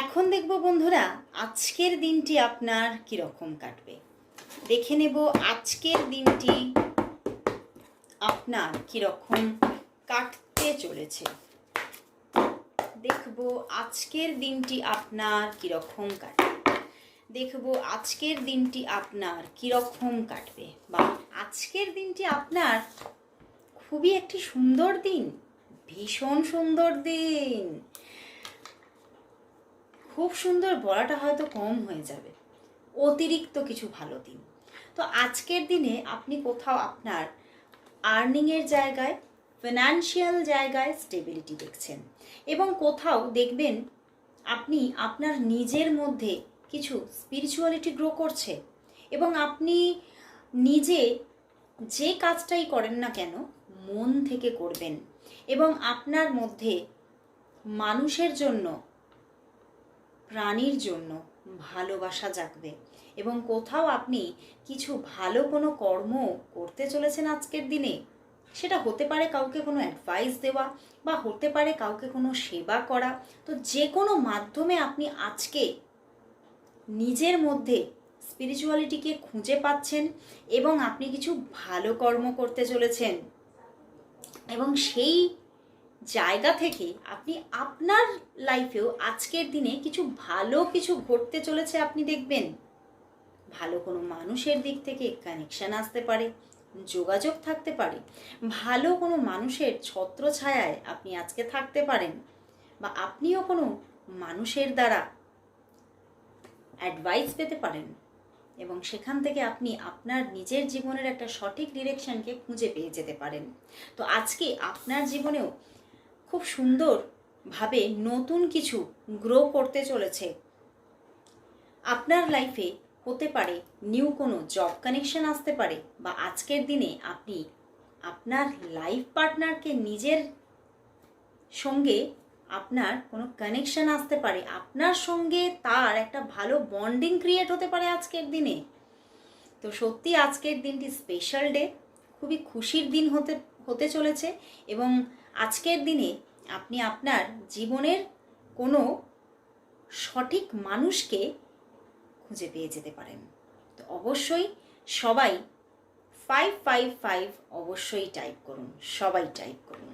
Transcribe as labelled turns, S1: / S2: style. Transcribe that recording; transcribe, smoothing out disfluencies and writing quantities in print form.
S1: এখন দেখব বন্ধুরা আজকের দিনটি আপনার কীরকম কাটবে। দেখে নেব আজকের দিনটি আপনার কীরকম কাটতে চলেছে। দেখব আজকের দিনটি আপনার কীরকম কাটবে। দেখব আজকের দিনটি আপনার কীরকম কাটবে, বা আজকের দিনটি আপনার খুবই একটি সুন্দর দিন, ভীষণ সুন্দর দিন। খুব সুন্দর বলাটা হয়তো কম হয়ে যাবে, অতিরিক্ত কিছু ভালো দিন। তো আজকের দিনে আপনি কোথাও আপনার আর্নিংয়ের জায়গায়, ফিনান্সিয়াল জায়গায় স্টেবিলিটি দেখছেন, এবং কোথাও দেখবেন আপনি আপনার নিজের মধ্যে কিছু স্পিরিচুয়ালিটি গ্রো করছে, এবং আপনি নিজে যে কাজটাই করেন না কেন মন থেকে করবেন, এবং আপনার মধ্যে মানুষের জন্য, প্রাণীর জন্য ভালোবাসা জাগবে, এবং কোথাও আপনি কিছু ভালো কোনো কর্ম করতে চলেছেন আজকের দিনে। সেটা হতে পারে কাউকে কোনো অ্যাডভাইস দেওয়া, বা হতে পারে কাউকে কোনো সেবা করা। তো যে কোনো মাধ্যমে আপনি আজকে নিজের মধ্যে স্পিরিচুয়ালিটিকে খুঁজে পাচ্ছেন, এবং আপনি কিছু ভালো কর্ম করতে চলেছেন, এবং সেই জায়গা থেকে আপনি আপনার লাইফেও আজকের দিনে কিছু ঘটতে চলেছে। আপনি দেখবেন ভালো কোনো মানুষের দিক থেকে কানেকশন আসতে পারে, যোগাযোগ থাকতে পারে, ভালো কোনো মানুষের ছত্রছায়ায় আপনি আজকে থাকতে পারেন, বা আপনিও কোনো মানুষের দ্বারা অ্যাডভাইস পেতে পারেন, এবং সেখান থেকে আপনি আপনার নিজের জীবনের একটা সঠিক ডিরেকশনকে খুঁজে পেয়ে যেতে পারেন। তো আজকে আপনার জীবনেও খুব সুন্দরভাবে নতুন কিছু গ্রো করতে চলেছে। আপনার লাইফে হতে পারে নিউ কোনো জব কানেকশন আসতে পারে, বা আজকের দিনে আপনি আপনার লাইফ পার্টনারকে নিজের সঙ্গে আপনার কোনো কানেকশন আসতে পারে, আপনার সঙ্গে তার একটা ভালো বন্ডিং ক্রিয়েট হতে পারে আজকের দিনে। তো সত্যি আজকের দিনটি স্পেশাল ডে, খুবই খুশির দিন হতে চলেছে, এবং আজকের দিনে আপনি আপনার জীবনের কোনো সঠিক মানুষকে খুঁজে পেয়ে যেতে পারেন। তো অবশ্যই সবাই 555 অবশ্যই টাইপ করুন, সবাই টাইপ করুন।